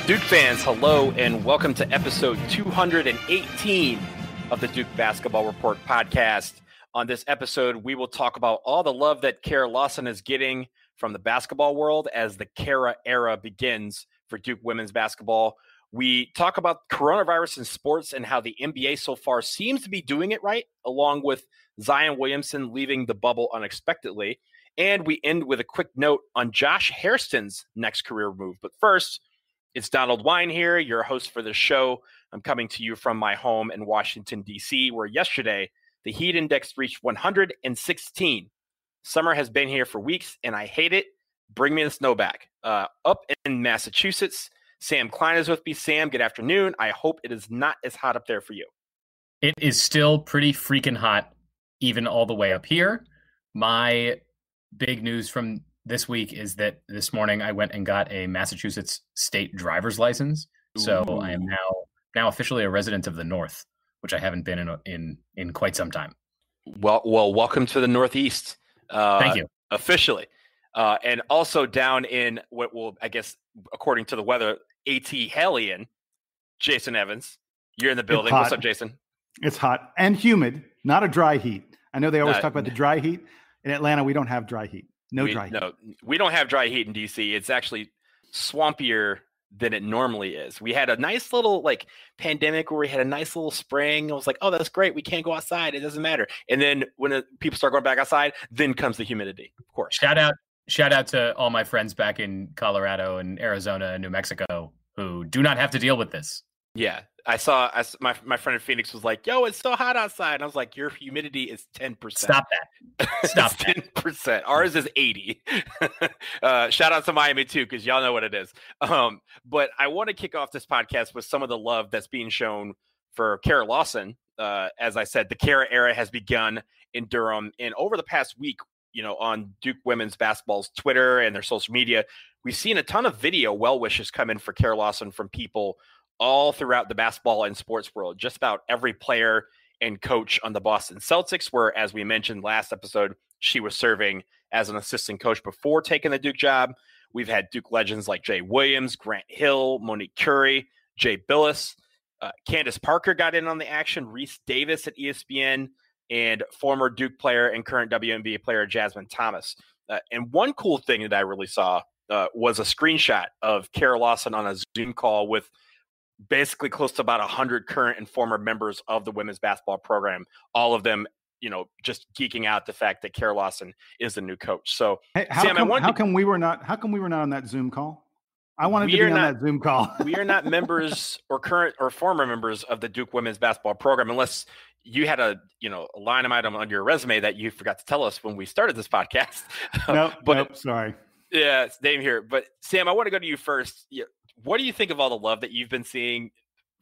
Duke fans, hello, and welcome to episode 218 of the Duke Basketball Report podcast. On this episode, we will talk about all the love that Kara Lawson is getting from the basketball world as the Kara era begins for Duke women's basketball. We talk about coronavirus in sports and how the NBA so far seems to be doing it right, along with Zion Williamson leaving the bubble unexpectedly. And we end with a quick note on Josh Hairston's next career move. But first, it's Donald Wine here, your host for the show. I'm coming to you from my home in Washington, D.C., where yesterday the heat index reached 116. Summer has been here for weeks, and I hate it. Bring me the snow back. Up in Massachusetts, Sam Klein is with me. Sam, good afternoon. I hope it is not as hot up there for you. It is still pretty freaking hot, even all the way up here. My big news from this week is that this morning I went and got a Massachusetts state driver's license. So Ooh. I am now officially a resident of the North, which I haven't been in quite some time. Well, welcome to the Northeast. Thank you. Officially. And also down in what will, I guess, according to the weather, AT Hellion, Jason Evans. You're in the building. What's up, Jason? It's hot and humid, not a dry heat. I know they always talk about the dry heat. In Atlanta, we don't have dry heat. Dry heat. No, we don't have dry heat in DC. It's actually swampier than it normally is. We had a nice little pandemic where we had a nice little spring. I was like, oh, that's great. We can't go outside. It doesn't matter. And then when people start going back outside, then comes the humidity, of course. Shout out to all my friends back in Colorado and Arizona and New Mexico who do not have to deal with this. Yeah. I saw my friend in Phoenix was like, yo, it's so hot outside. And I was like, your humidity is 10%. Stop that. Stop that. 10%. Ours is 80. Shout out to Miami too, because y'all know what it is. But I want to kick off this podcast with some of the love that's being shown for Kara Lawson. As I said, the Kara era has begun in Durham. And over the past week, on Duke women's basketball's Twitter and their social media, we've seen a ton of video well wishes come in for Kara Lawson from people all throughout the basketball and sports world. Just about every player and coach on the Boston Celtics, where, as we mentioned last episode, she was serving as an assistant coach before taking the Duke job. We've had Duke legends like Jay Williams, Grant Hill, Monique Curry, Jay Billis. Candace Parker got in on the action, Reese Davis at ESPN, and former Duke player and current WNBA player Jasmine Thomas. And one cool thing that I really saw was a screenshot of Kara Lawson on a Zoom call with basically close to about 100 current and former members of the women's basketball program, all of them, just geeking out the fact that Kara Lawson is the new coach. So, hey, Sam, how come we were not on that Zoom call? I wanted to be on that Zoom call. We are not members or current or former members of the Duke women's basketball program, unless you had a line item on your resume that you forgot to tell us when we started this podcast. Nope, sorry. Yeah, it's Dave here. But Sam, I want to go to you first. What do you think of all the love that you've been seeing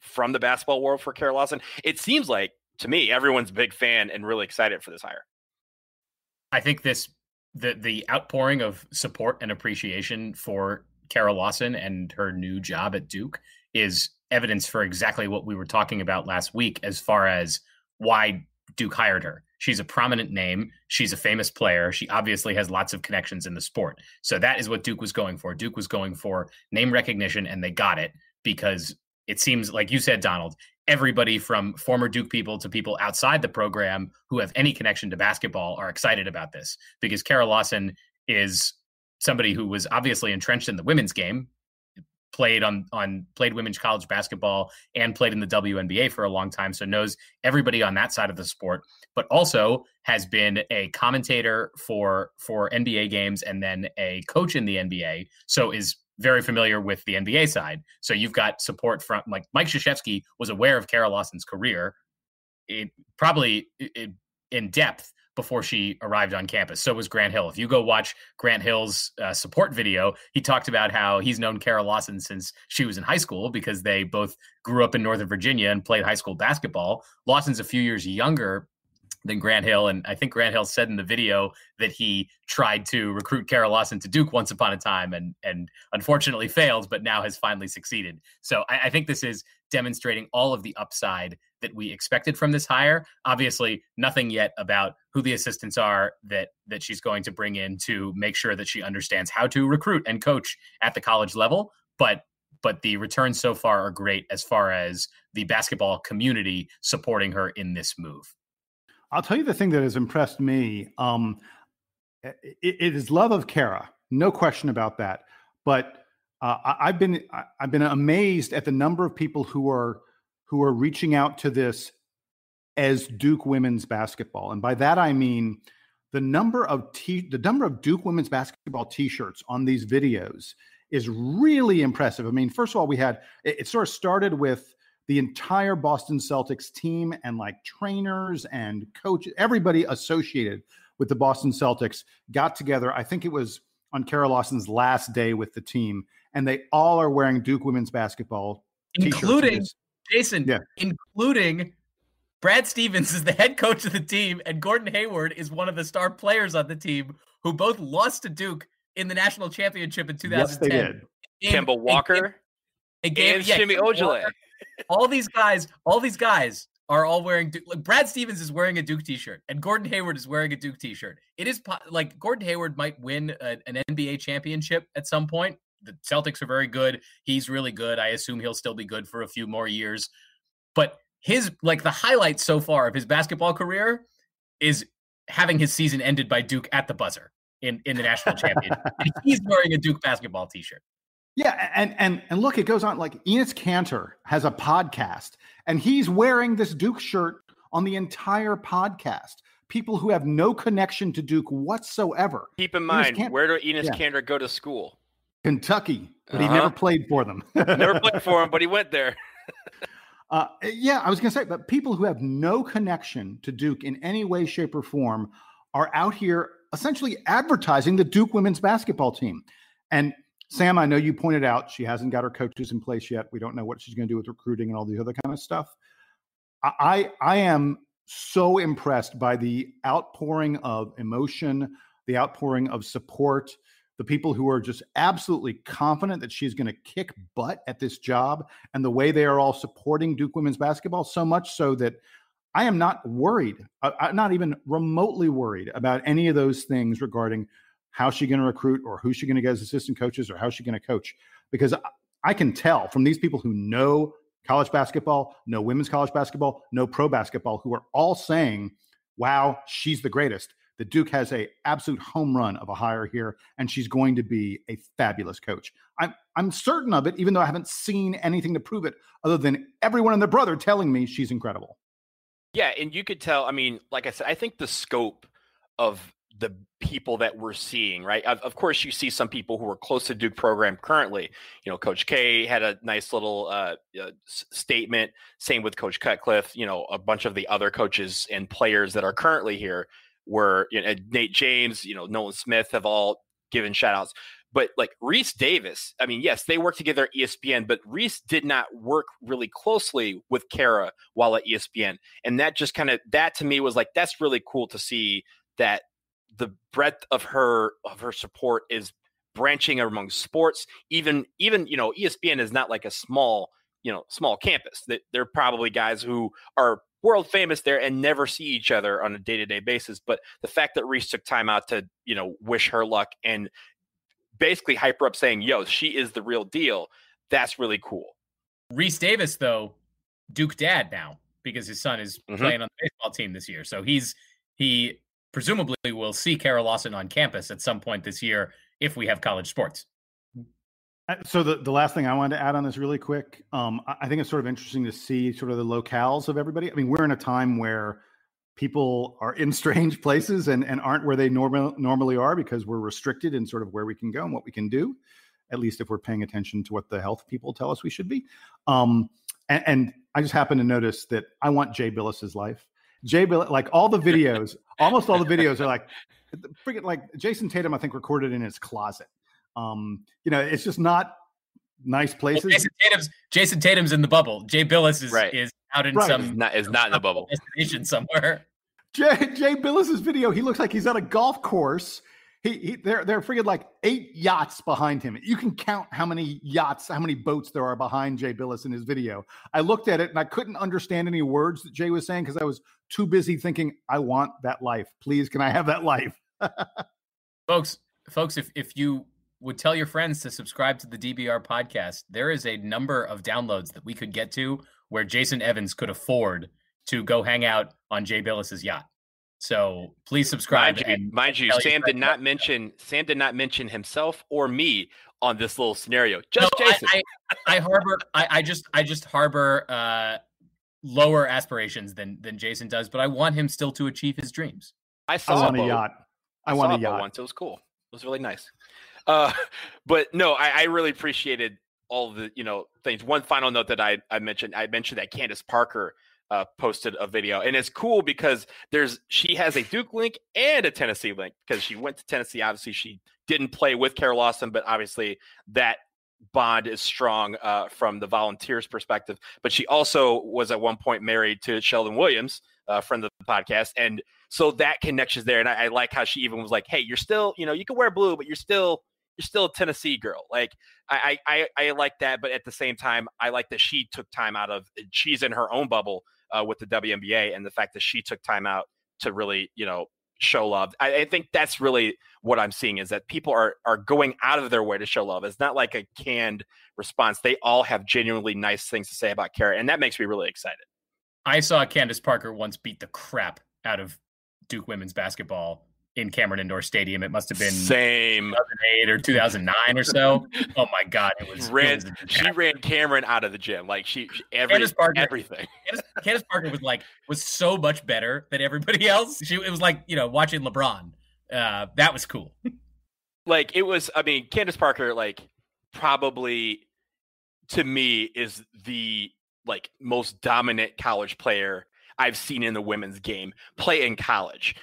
from the basketball world for Kara Lawson? It seems like, to me, everyone's a big fan and really excited for this hire. I think the outpouring of support and appreciation for Kara Lawson and her new job at Duke is evidence for exactly what we were talking about last week as far as why Duke hired her. She's a prominent name. She's a famous player. She obviously has lots of connections in the sport. So that is what Duke was going for. Duke was going for name recognition, and they got it because it seems, like you said, Donald, everybody from former Duke people to people outside the program who have any connection to basketball are excited about this because Kara Lawson is somebody who was obviously entrenched in the women's game, played women's college basketball and played in the WNBA for a long time. So knows everybody on that side of the sport, but also has been a commentator for NBA games and then a coach in the NBA. So is very familiar with the NBA side. So you've got support from Mike Krzyzewski was aware of Kara Lawson's career probably in depth before she arrived on campus. So was Grant Hill. If you go watch Grant Hill's support video, he talked about how he's known Kara Lawson since she was in high school because they both grew up in Northern Virginia and played high school basketball. Lawson's a few years younger than Grant Hill. And I think Grant Hill said in the video that he tried to recruit Kara Lawson to Duke once upon a time and unfortunately failed, but now has finally succeeded. So I think this is demonstrating all of the upside that we expected from this hire. Obviously, nothing yet about who the assistants are that she's going to bring in to make sure that she understands how to recruit and coach at the college level. But but the returns so far are great as far as the basketball community supporting her in this move. I'll tell you the thing that has impressed me. It is love of Kara, no question about that. But I've been amazed at the number of people who are reaching out to this as Duke women's basketball, and by that I mean the number of Duke women's basketball T-shirts on these videos is really impressive. I mean, first of all, it sort of started with the entire Boston Celtics team and like trainers and coaches, everybody associated with the Boston Celtics got together. I think it was on Kara Lawson's last day with the team, and they all are wearing Duke women's basketball including T-shirts. Including Brad Stevens is the head coach of the team, and Gordon Hayward is one of the star players on the team who both lost to Duke in the national championship in 2010. Yes, they did. Kemba Walker and Jimmy Ojale. All these guys are all wearing Duke. Like Brad Stevens is wearing a Duke T-shirt, and Gordon Hayward is wearing a Duke T-shirt. It is like Gordon Hayward might win an NBA championship at some point. The Celtics are very good. He's really good. I assume he'll still be good for a few more years. But the highlight so far of his basketball career is having his season ended by Duke at the buzzer in the national championship. And he's wearing a Duke basketball T-shirt. Yeah, and look, it goes on. Like Enes Kanter has a podcast, and he's wearing this Duke shirt on the entire podcast. People who have no connection to Duke whatsoever. Keep in mind, where did Enes Kanter go to school? Kentucky, but he never played for them. Never played for him, but he went there. Yeah, I was going to say, but people who have no connection to Duke in any way, shape, or form are out here essentially advertising the Duke women's basketball team. And Sam, I know you pointed out she hasn't got her coaches in place yet. We don't know what she's going to do with recruiting and all the other kind of stuff. I am so impressed by the outpouring of emotion, the outpouring of support, the people who are just absolutely confident that she's going to kick butt at this job, and the way they are all supporting Duke women's basketball, so much so that I am not worried. I'm not even remotely worried about any of those things regarding how she's going to recruit or who's she going to get as assistant coaches or how's she going to coach, because I can tell from these people who know college basketball, know women's college basketball, know pro basketball, who are all saying, wow, she's the greatest. The Duke has a absolute home run of a hire here, and she's going to be a fabulous coach. I'm certain of it, even though I haven't seen anything to prove it other than everyone and their brother telling me she's incredible. Yeah, and you could tell, I mean, like I said, I think the scope of the people that we're seeing, right? Of course, you see some people who are close to Duke program currently. You know, Coach K had a nice little statement. Same with Coach Cutcliffe. You know, a bunch of the other coaches and players that are currently here were, you know, Nate James, you know, Nolan Smith have all given shout outs. But like Reese Davis, I mean, yes, they work together at ESPN, but Reese did not work really closely with Kara while at ESPN. And that just that to me was like, that's really cool to see that the breadth of her support is branching among sports. Even, you know, ESPN is not like a small campus. That they're probably guys who are world famous there and never see each other on a day-to-day basis. But the fact that Reese took time out to, you know, wish her luck and basically hype her up saying, yo, she is the real deal. That's really cool. Reese Davis, though, Duke dad now, because his son is playing on the baseball team this year. So he presumably will see Kara Lawson on campus at some point this year if we have college sports. So the last thing I wanted to add on this really quick, I think it's sort of interesting to see sort of the locales of everybody. I mean, we're in a time where people are in strange places and aren't where they normally are because we're restricted in sort of where we can go and what we can do, at least if we're paying attention to what the health people tell us we should be. And I just happen to notice that I want Jay Billis's life. Jay Billis, like all the videos, almost all the videos are like, freaking like Jason Tatum, I think, recorded in his closet. You know, it's just not nice places. Well, Jason Tatum's in the bubble. Jay Billis is out in is not in the bubble destination somewhere. Jay Billis's video, he looks like he's at a golf course. There are freaking like 8 yachts behind him. You can count how many yachts, how many boats there are behind Jay Billis in his video. I looked at it and I couldn't understand any words that Jay was saying because I was too busy thinking, I want that life. Please, can I have that life? Folks, if you would tell your friends to subscribe to the DBR podcast, there is a number of downloads that we could get to where Jason Evans could afford to go hang out on Jay Billis's yacht. So please subscribe. Mind you, Sam did not mention himself or me on this little scenario. Just Jason. I just harbor lower aspirations than Jason does, but I want him still to achieve his dreams. I want a yacht. I want a yacht once. It was cool. It was really nice. But no, I really appreciated all the things. One final note that I mentioned that Candace Parker posted a video, and it's cool because she has a Duke link and a Tennessee link because she went to Tennessee. Obviously, she didn't play with Kara Lawson, but obviously that bond is strong from the Volunteers perspective. But she also was at one point married to Sheldon Williams, a friend of the podcast, and so that connection's there. And I like how she even was like, "Hey, you're still, you can wear blue, but you're still a Tennessee girl." Like I like that, but at the same time, I like that she took time out of. She's in her own bubble with the WNBA, and the fact that she took time out to really, show love. I think that's really what I'm seeing is that people are going out of their way to show love. It's not like a canned response. They all have genuinely nice things to say about Kara, and that makes me really excited. I saw Candace Parker once beat the crap out of Duke women's basketball in Cameron Indoor Stadium. It must have been 2008 or 2009 or so. Oh my God. She ran Cameron out of the gym. Like everything. Candace Parker was so much better than everybody else. It was like, watching LeBron. That was cool. Candace Parker, probably to me is the most dominant college player I've seen in the women's game play in college.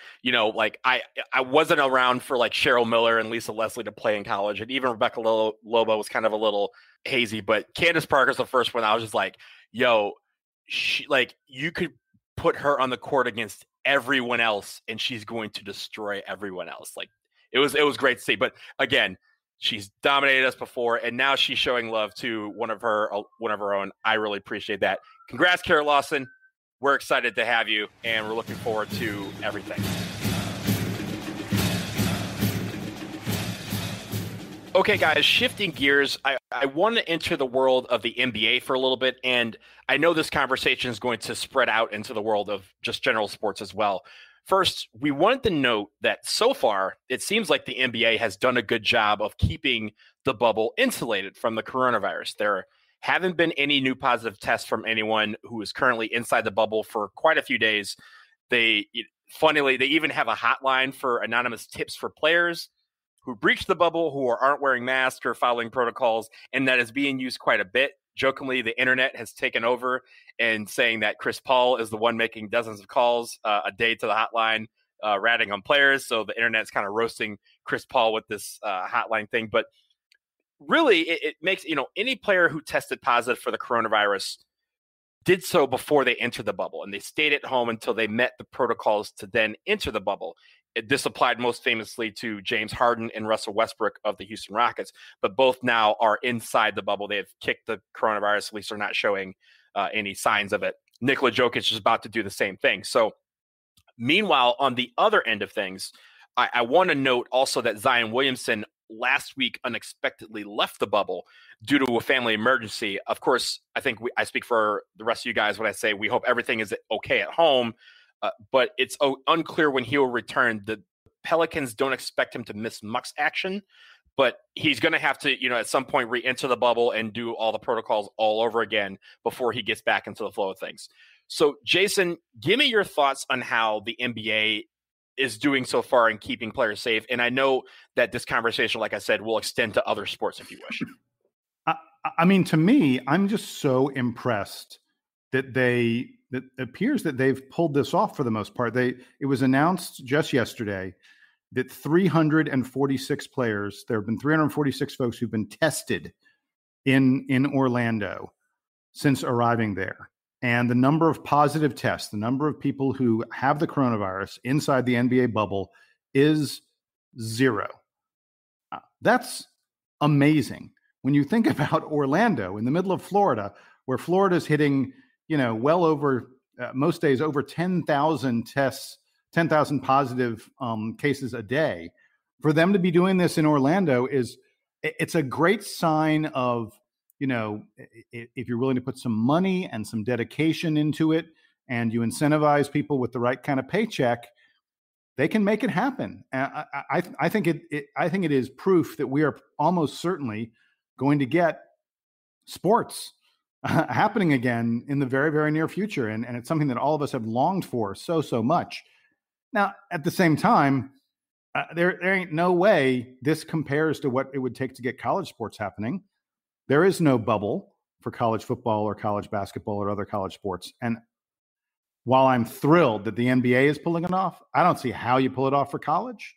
I wasn't around for Cheryl Miller and Lisa Leslie to play in college. And even Rebecca Lobo was kind of a little hazy, but Candace Parker's the first one. I was just like, yo, you could put her on the court against everyone else and she's going to destroy everyone else. It was great to see. But again, she's dominated us before, and now she's showing love to one of her own. I really appreciate that. Congrats, Kara Lawson. We're excited to have you, and we're looking forward to everything. Okay, guys, shifting gears, I want to enter the world of the NBA for a little bit, and I know this conversation is going to spread out into the world of just general sports as well. First, we wanted to note that so far, it seems like the NBA has done a good job of keeping the bubble insulated from the coronavirus. There haven't been any new positive tests from anyone who is currently inside the bubble for quite a few days. They even have a hotline for anonymous tips for players who breach the bubble, who aren't wearing masks or following protocols, and that is being used quite a bit. Jokingly, the internet has taken over and saying that Chris Paul is the one making dozens of calls a day to the hotline, ratting on players. So the internet's kind of roasting Chris Paul with this hotline thing. But really, it makes, any player who tested positive for the coronavirus did so before they entered the bubble, and they stayed at home until they met the protocols to then enter the bubble. This applied most famously to James Harden and Russell Westbrook of the Houston Rockets, but both now are inside the bubble. They have kicked the coronavirus, at least they're not showing any signs of it. Nikola Jokic is about to do the same thing. So meanwhile, on the other end of things, I want to note also that Zion Williamson last week unexpectedly left the bubble due to a family emergency. Of course, I think I speak for the rest of you guys when I say we hope everything is okay at home, but it's unclear when he will return. The Pelicans don't expect him to miss much action, but he's going to have to, at some point re-enter the bubble and do all the protocols all over again before he gets back into the flow of things. So, Jason, give me your thoughts on how the NBA is doing so far in keeping players safe. And I know that this conversation, like I said, will extend to other sports if you wish. To me, I'm just so impressed that it appears that they've pulled this off for the most part. It was announced just yesterday that 346 players, there have been 346 folks who've been tested in Orlando since arriving there. And the number of positive tests, the number of people who have the coronavirus inside the NBA bubble is 0. That's amazing. When you think about Orlando in the middle of Florida, where Florida's hitting, well over most days over 10,000 tests, 10,000 positive cases a day, for them to be doing this in Orlando is it's a great sign of, if you're willing to put some money and some dedication into it, and you incentivize people with the right kind of paycheck, they can make it happen. I think it is proof that we are almost certainly going to get sports happening again in the very, very near future. And it's something that all of us have longed for so much. Now, at the same time, there ain't no way this compares to what it would take to get college sports happening. There is no bubble for college football or college basketball or other college sports. And while I'm thrilled that the NBA is pulling it off, I don't see how you pull it off for college.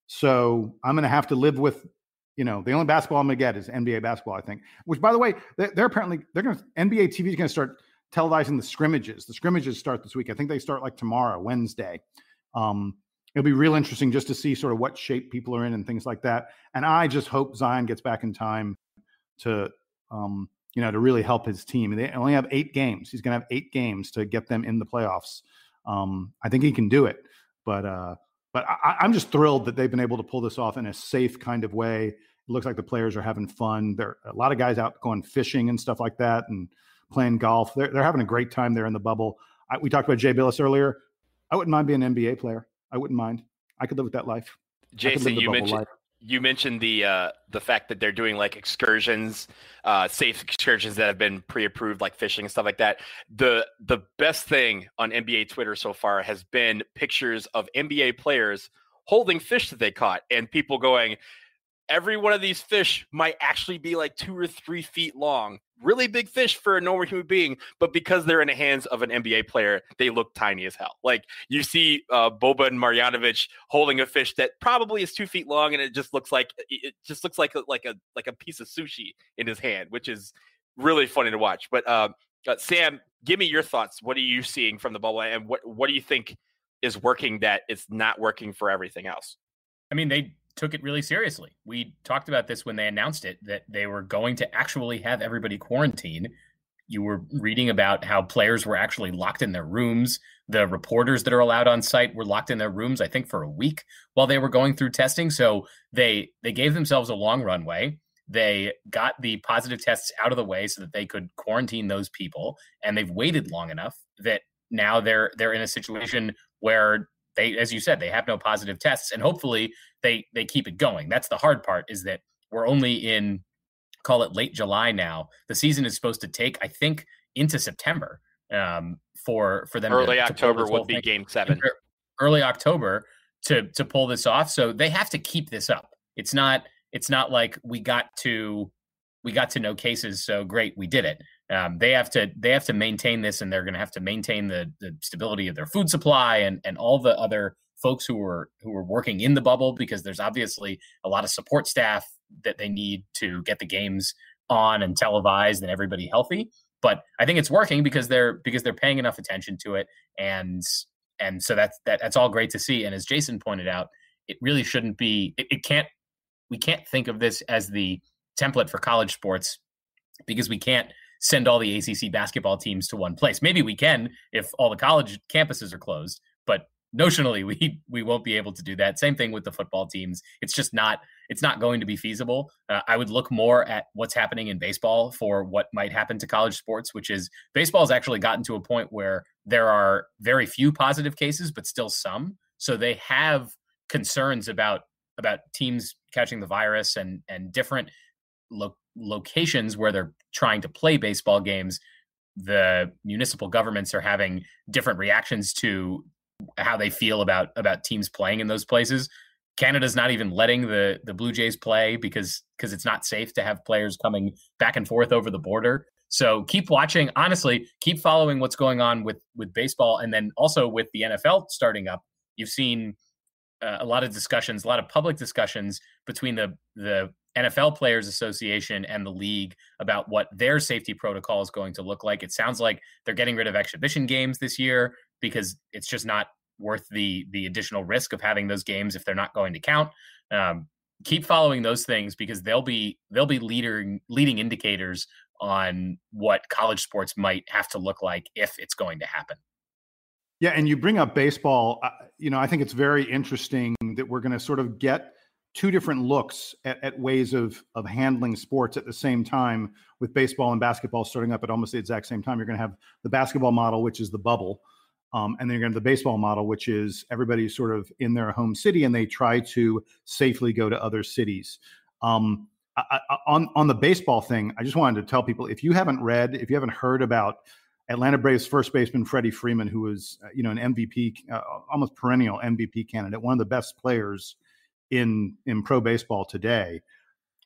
So I'm going to have to live with, the only basketball I'm going to get is NBA basketball, I think, which, by the way, NBA TV is going to start televising the scrimmages. The scrimmages start this week. I think they start like tomorrow, Wednesday. It'll be real interesting just to see sort of what shape people are in and things like that. And I just hope Zion gets back in time to really help his team. They only have 8 games. He's going to have 8 games to get them in the playoffs. I think he can do it, but I'm just thrilled that they've been able to pull this off in a safe kind of way. It looks like the players are having fun. There are a lot of guys out going fishing and stuff like that and playing golf. They're having a great time there in the bubble. We talked about Jay Billis earlier. I wouldn't mind being an NBA player. I wouldn't mind. I could live with that life. Jason, you mentioned the fact that they're doing like excursions, safe excursions that have been pre-approved, like fishing and stuff like that. The best thing on NBA Twitter so far has been pictures of NBA players holding fish that they caught, and people going, every one of these fish might actually be like 2 or 3 feet long. Really big fish for a normal human being, but because they're in the hands of an NBA player, they look tiny as hell. Like you see Boban Marjanovic holding a fish that probably is 2 feet long, and it just looks like a piece of sushi in his hand, which is really funny to watch. But Sam, give me your thoughts. What are you seeing from the bubble, and what do you think is working that it's not working for everything else? I mean, they took it really seriously. We talked about this when they announced it, that they were going to actually have everybody quarantine. You were reading about how players were actually locked in their rooms. The reporters that are allowed on site were locked in their rooms, I think, for a week while they were going through testing. So they gave themselves a long runway. They got the positive tests out of the way so that they could quarantine those people. And they've waited long enough that now they're in a situation where they, as you said, they have no positive tests, and hopefully they keep it going. That's the hard part, is that we're only in, call it late July now. The season is supposed to take, I think, into September for them. Early October would be Game 7. Early October to pull this off. So they have to keep this up. It's not like we got to no cases, so great, we did it. They have to maintain this, and they're going to have to maintain the stability of their food supply and all the other folks who are working in the bubble, because there's obviously a lot of support staff that they need to get the games on and televised and everybody healthy. But I think it's working because they're paying enough attention to it, and so that's all great to see. And as Jason pointed out, it really shouldn't be. We can't think of this as the template for college sports, because we can't send all the ACC basketball teams to one place. Maybe we can if all the college campuses are closed, but notionally we won't be able to do that. Same thing with the football teams. It's just not going to be feasible. I would look more at what's happening in baseball for what might happen to college sports, which is baseball has actually gotten to a point where there are very few positive cases, but still some. So they have concerns about teams catching the virus and different locations where they're trying to play baseball games. The municipal governments are having different reactions to how they feel about teams playing in those places. Canada's not even letting the Blue Jays play because it's not safe to have players coming back and forth over the border. So keep watching, honestly, keep following what's going on with baseball, and then also with the NFL starting up. You've seen a lot of discussions, a lot of public discussions between the NFL Players Association and the league about what their safety protocol is going to look like. It sounds like they're getting rid of exhibition games this year because it's just not worth the additional risk of having those games if they're not going to count. Keep following those things, because they'll be leading indicators on what college sports might have to look like if it's going to happen. Yeah, and you bring up baseball. I think it's very interesting that we're going to sort of get two different looks at ways of handling sports at the same time, with baseball and basketball starting up at almost the exact same time. You're going to have the basketball model, which is the bubble. And then you're going to have the baseball model, which is everybody's sort of in their home city and they try to safely go to other cities. On the baseball thing, I just wanted to tell people, if you haven't heard about Atlanta Braves first baseman Freddie Freeman, who was an MVP, almost perennial MVP candidate, one of the best players in pro baseball today.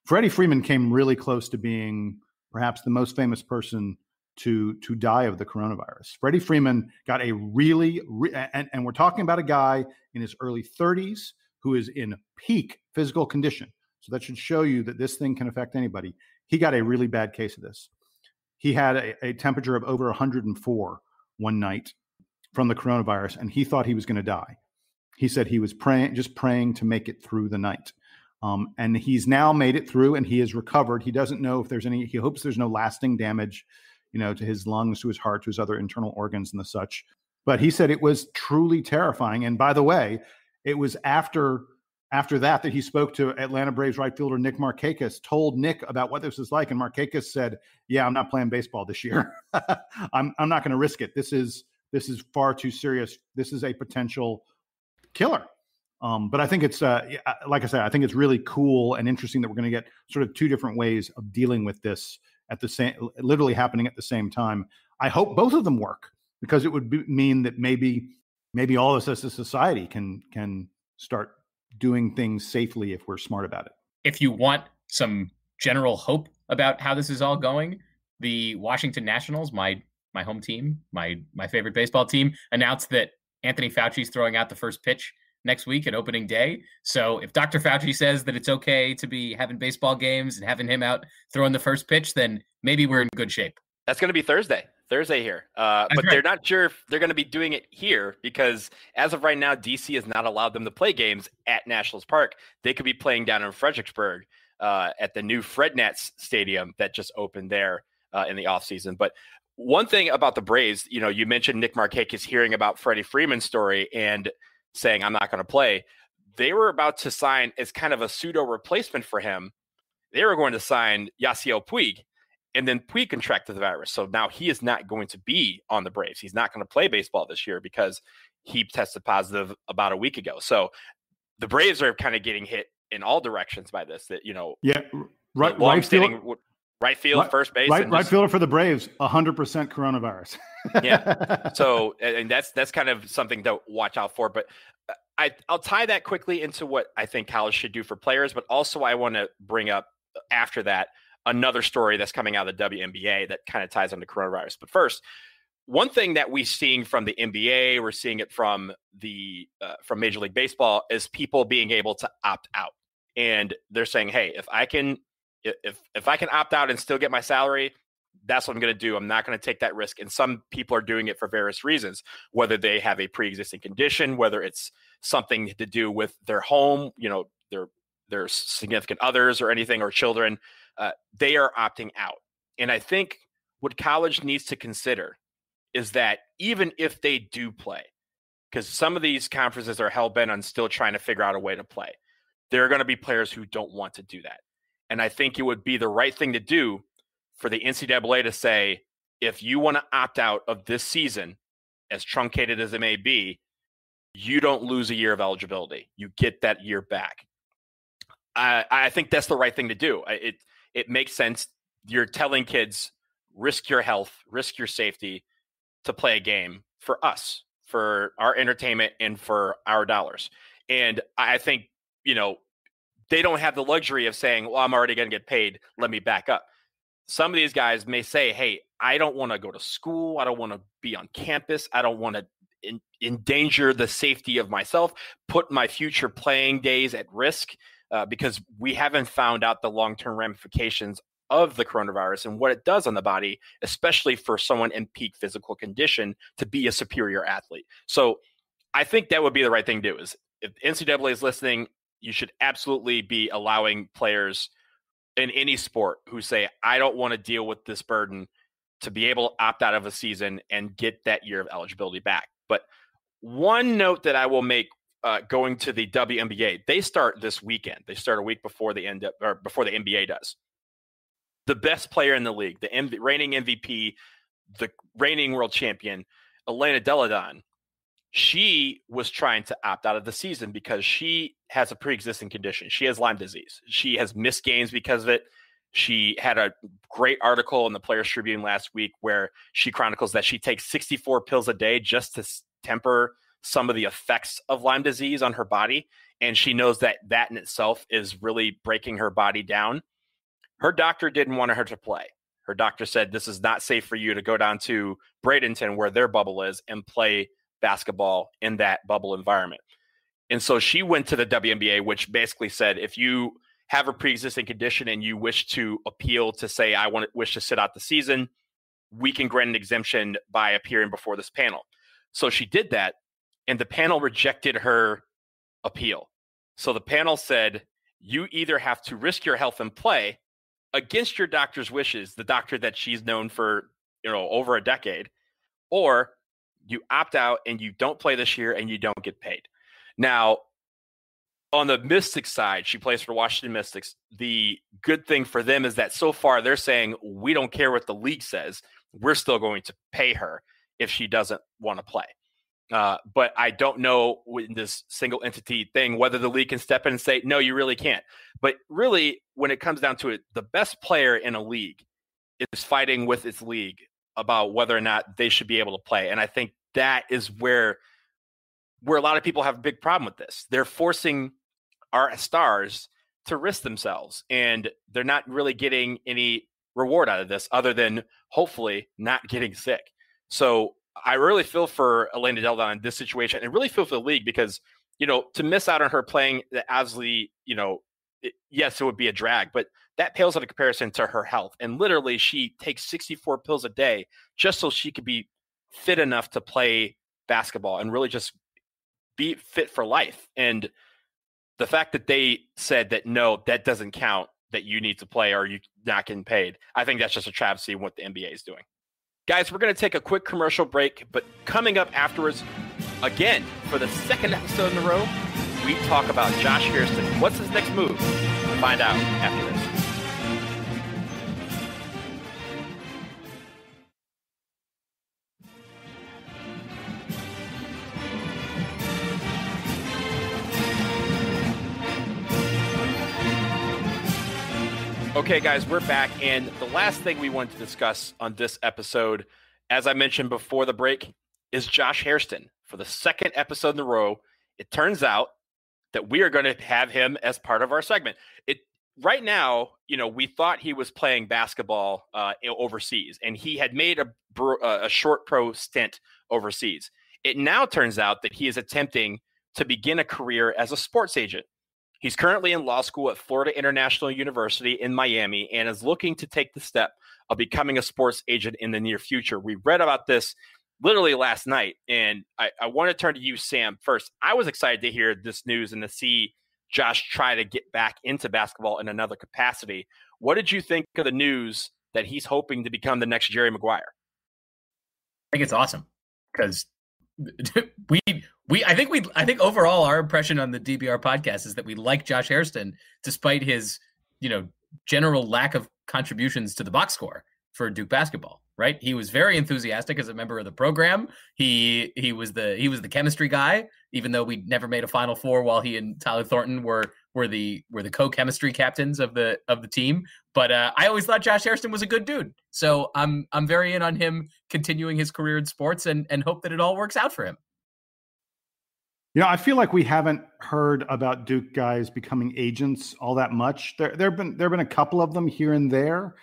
Freddie Freeman came really close to being perhaps the most famous person to die of the coronavirus. Freddie Freeman got a and we're talking about a guy in his early 30s who is in peak physical condition. So that should show you that this thing can affect anybody. He got a really bad case of this. He had a temperature of over 104 one night from the coronavirus, and he thought he was going to die. He said he was praying to make it through the night. And he's now made it through and he has recovered. He doesn't know if he hopes there's no lasting damage, to his lungs, to his heart, to his other internal organs and the such. But he said it was truly terrifying. And by the way, it was after that he spoke to Atlanta Braves right fielder Nick Markakis, told Nick about what this was like. And Markakis said, yeah, I'm not playing baseball this year. I'm not going to risk it. This is far too serious. This is a potential killer. But I think it's, like I said, I think it's really cool and interesting that we're going to get sort of two different ways of dealing with this literally happening at the same time. I hope both of them work, because it would mean that maybe all of us as a society can start doing things safely if we're smart about it. If you want some general hope about how this is all going, the Washington Nationals, my home team, my favorite baseball team, announced that Anthony Fauci's throwing out the first pitch next week at opening day. So if Dr. Fauci says that it's okay to be having baseball games and having him out throwing the first pitch, then maybe we're in good shape. That's going to be Thursday here. But right. They're not sure if they're going to be doing it here, because as of right now, DC has not allowed them to play games at Nationals Park. They could be playing down in Fredericksburg at the new Fred Nats Stadium that just opened there in the offseason. But one thing about the Braves, you mentioned Nick Markakis hearing about Freddie Freeman's story and saying, I'm not going to play. They were about to sign, as kind of a pseudo replacement for him, they were going to sign Yasiel Puig, and then Puig contracted the virus. So now he is not going to be on the Braves. He's not going to play baseball this year because he tested positive about a week ago. So the Braves are kind of getting hit in all directions by this. Right field, first base. Right fielder for the Braves, 100% coronavirus. Yeah. So, and that's kind of something to watch out for. But I'll tie that quickly into what I think college should do for players. But also I want to bring up after that another story that's coming out of the WNBA that kind of ties into coronavirus. But first, one thing that we're seeing from the NBA, we're seeing it from from Major League Baseball, is people being able to opt out. And they're saying, hey, if I can opt out and still get my salary, that's what I'm going to do. I'm not going to take that risk. And some people are doing it for various reasons, whether they have a pre-existing condition, whether it's something to do with their home, their significant others or anything, or children. They are opting out. And I think what college needs to consider is that even if they do play, because some of these conferences are hell-bent on still trying to figure out a way to play, there are going to be players who don't want to do that. And I think it would be the right thing to do for the NCAA to say, if you want to opt out of this season, as truncated as it may be, you don't lose a year of eligibility. You get that year back. I think that's the right thing to do. It makes sense. You're telling kids, risk your health, risk your safety to play a game for us, for our entertainment and for our dollars. And I think, they don't have the luxury of saying, well, I'm already going to get paid, let me back up. Some of these guys may say, hey, I don't want to go to school. I don't want to be on campus. I don't want to endanger the safety of myself, put my future playing days at risk, because we haven't found out the long-term ramifications of the coronavirus and what it does on the body, especially for someone in peak physical condition to be a superior athlete. So I think that would be the right thing to do. Is if NCAA is listening, you should absolutely be allowing players in any sport who say, I don't want to deal with this burden, to be able to opt out of a season and get that year of eligibility back. But one note that I will make going to the WNBA. They start this weekend. They start a week before the NBA does. The best player in the league, the reigning MVP, the reigning world champion, Elena Delle Donne, she was trying to opt out of the season because she has a pre-existing condition. She has Lyme disease. She has missed games because of it. She had a great article in the Players Tribune last week where she chronicles that she takes 64 pills a day just to temper some of the effects of Lyme disease on her body. And she knows that in itself is really breaking her body down. Her doctor didn't want her to play. Her doctor said, this is not safe for you to go down to Bradenton, where their bubble is, and play basketball in that bubble environment. And so she went to the WNBA, which basically said, if you have a pre-existing condition and you wish to appeal to say, wish to sit out the season, we can grant an exemption by appearing before this panel. So she did that, and the panel rejected her appeal. So the panel said, you either have to risk your health and play against your doctor's wishes, the doctor that she's known for, over a decade, or you opt out and you don't play this year and you don't get paid. Now, on the Mystics side, she plays for Washington Mystics. The good thing for them is that so far they're saying, we don't care what the league says. We're still going to pay her if she doesn't want to play. But I don't know in this single entity thing whether the league can step in and say, no, you really can't. But really, when it comes down to it, the best player in a league is fighting with its league about whether or not they should be able to play. And I think that is where a lot of people have a big problem with this. They're forcing our stars to risk themselves, and they're not really getting any reward out of this other than hopefully not getting sick. So I really feel for Elena Delle Donne in this situation, and really feel for the league because, to miss out on her playing the Owsley, yes, it would be a drag, but that pales in comparison to her health. And literally she takes 64 pills a day just so she could be fit enough to play basketball and really just be fit for life. And the fact that they said that, no, that doesn't count, that you need to play or you're not getting paid, I think that's just a travesty in what the NBA is doing. Guys, we're going to take a quick commercial break, but coming up afterwards, again, for the second episode in a row, we talk about Josh Hairston. What's his next move? We'll find out after this. Okay, guys, we're back, and the last thing we want to discuss on this episode, as I mentioned before the break, is Josh Hairston. For the second episode in a row, it turns out that we are going to have him as part of our segment. Right now, we thought he was playing basketball overseas, and he had made a short pro stint overseas. It now turns out that he is attempting to begin a career as a sports agent. He's currently in law school at Florida International University in Miami and is looking to take the step of becoming a sports agent in the near future. We read about this literally last night, and I want to turn to you, Sam, first. I was excited to hear this news and to see Josh try to get back into basketball in another capacity. What did you think of the news that he's hoping to become the next Jerry Maguire? I think it's awesome because I think overall our impression on the DBR podcast is that we like Josh Hairston despite his, general lack of contributions to the box score for Duke basketball, right? He was very enthusiastic as a member of the program. He was the chemistry guy, even though we never made a Final Four while he and Tyler Thornton were the co-chemistry captains of the team. But I always thought Josh Hairston was a good dude. So I'm very in on him continuing his career in sports and hope that it all works out for him. I feel like we haven't heard about Duke guys becoming agents all that much. There have been a couple of them here and there.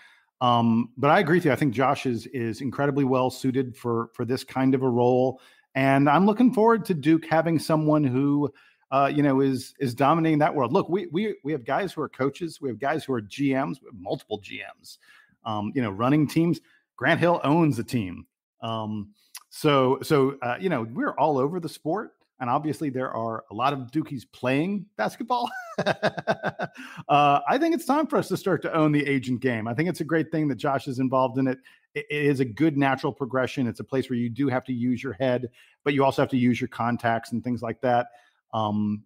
But I agree with you. I think Josh is incredibly well suited for this kind of a role. And I'm looking forward to Duke having someone who, is dominating that world. Look, we have guys who are coaches. We have guys who are GMs. We have multiple GMs, running teams. Grant Hill owns a team. So we're all over the sport. And obviously there are a lot of Dukies playing basketball. I think it's time for us to start to own the agent game. I think it's a great thing that Josh is involved in it. It is a good natural progression. It's a place where you do have to use your head, but you also have to use your contacts and things like that. The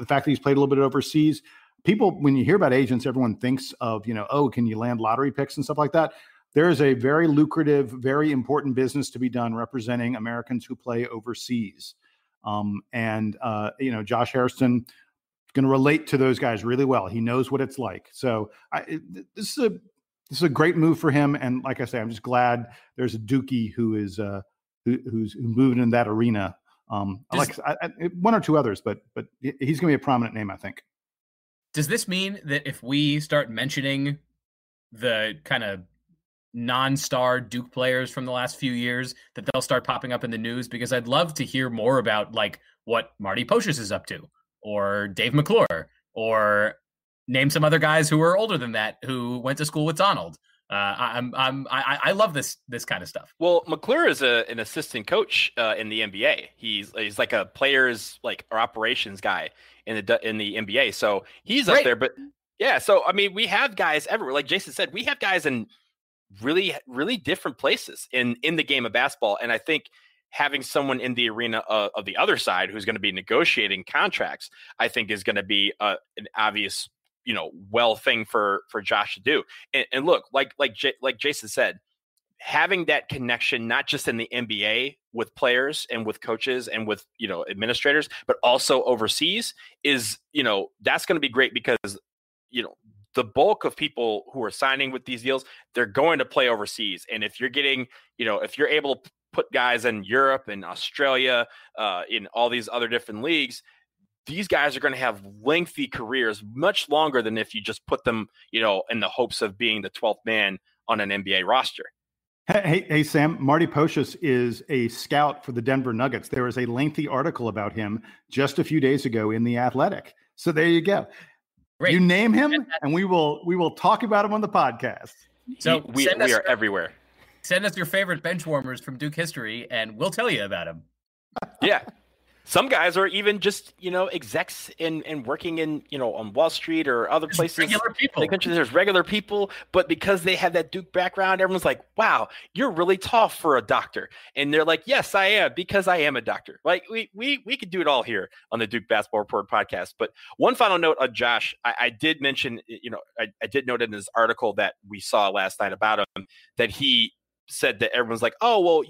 fact that he's played a little bit overseas. People, when you hear about agents, everyone thinks of, can you land lottery picks and stuff like that? There is a very lucrative, very important business to be done representing Americans who play overseas. Josh Hairston is going to relate to those guys really well. He knows what it's like. So this is a great move for him. And like I say, I'm just glad there's a Dookie who is who's moving in that arena. One or two others, but he's going to be a prominent name, I think. Does this mean that if we start mentioning the kind of non-star Duke players from the last few years, that they'll start popping up in the news? Because I'd love to hear more about like what Marty Pocious is up to, or Dave McClure, or name some other guys who are older than that who went to school with Donald. I love this kind of stuff. Well, McClure is an assistant coach in the NBA. He's like a players or operations guy in the NBA. So he's up there. But yeah, so I mean, we have guys everywhere. Like Jason said, we have guys in really, really different places in the game of basketball. And I think having someone in the arena of the other side who's going to be negotiating contracts, I think is going to be an obvious thing for Josh to do. And look, like Jason said, having that connection, not just in the NBA with players and with coaches and with, administrators, but also overseas is, that's going to be great because, the bulk of people who are signing with these deals, they're going to play overseas. And if you're getting, if you're able to put guys in Europe and Australia, in all these other different leagues, these guys are going to have lengthy careers, much longer than if you just put them, in the hopes of being the 12th man on an NBA roster. Hey, Sam, Marty Pocious is a scout for the Denver Nuggets. There was a lengthy article about him just a few days ago in The Athletic. So there you go. Great. You name him and we will talk about him on the podcast. So we are everywhere. Send us your favorite bench warmers from Duke history and we'll tell you about him. Yeah. Some guys are even just, execs and working in, on Wall Street or other places. Regular people. There's regular people, but because they have that Duke background, everyone's like, wow, you're really tall for a doctor. And they're like, yes, I am, because I am a doctor. Like we could do it all here on the Duke Basketball Report podcast. But one final note on Josh, I did mention, I did note in his article that we saw last night about him, that he said that everyone's like, oh, well,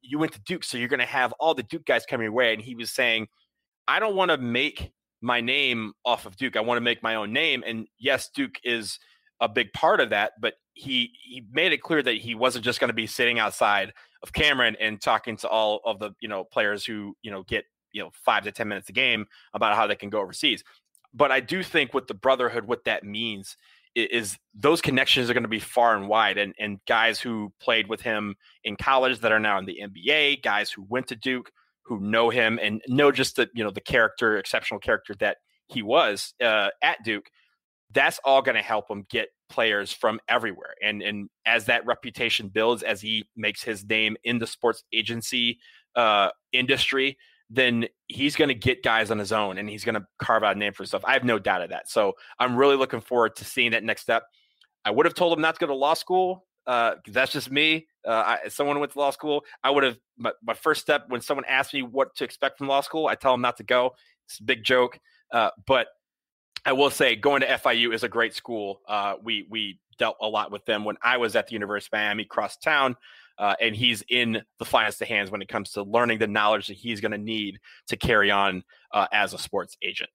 you went to Duke, so you're going to have all the Duke guys coming your way. And he was saying, I don't want to make my name off of Duke. I want to make my own name. And yes, Duke is a big part of that, but he made it clear that he wasn't just going to be sitting outside of camera and talking to all of the, players who, get, 5 to 10 minutes a game about how they can go overseas. But I do think with the brotherhood, what that means is those connections are going to be far and wide, and guys who played with him in college that are now in the NBA, guys who went to Duke, who know him and know just the, the exceptional character that he was at Duke. That's all going to help him get players from everywhere. And as that reputation builds, as he makes his name in the sports agency industry, then he's going to get guys on his own and he's going to carve out a name for himself. I have no doubt of that. So I'm really looking forward to seeing that next step. I would have told him not to go to law school. That's just me. As someone who went to law school, I would have, my first step when someone asked me what to expect from law school, I tell them not to go. It's a big joke. But I will say going to FIU is a great school. We dealt a lot with them when I was at the University of Miami cross town. And he's in the finest of hands when it comes to learning the knowledge that he's going to need to carry on as a sports agent.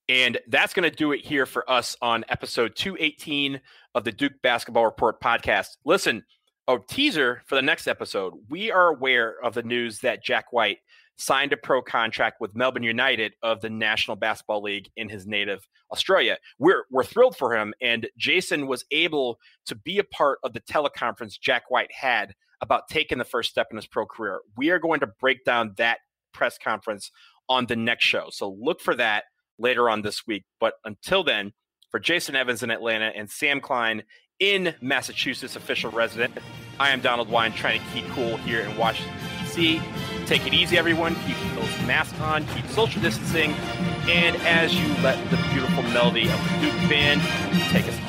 And that's going to do it here for us on episode 218 of the Duke Basketball Report podcast. Listen, a teaser for the next episode. We are aware of the news that Jack White signed a pro contract with Melbourne United of the National Basketball League in his native Australia. We're thrilled for him, and Jason was able to be a part of the teleconference Jack White had about taking the first step in his pro career. We are going to break down that press conference on the next show, so look for that later on this week. But until then, for Jason Evans in Atlanta and Sam Klein in Massachusetts, official resident, I am Donald Wine, trying to keep cool here in Washington, D.C. Take it easy, everyone. Keep those masks on, keep social distancing, and as you let the beautiful melody of the Duke band take us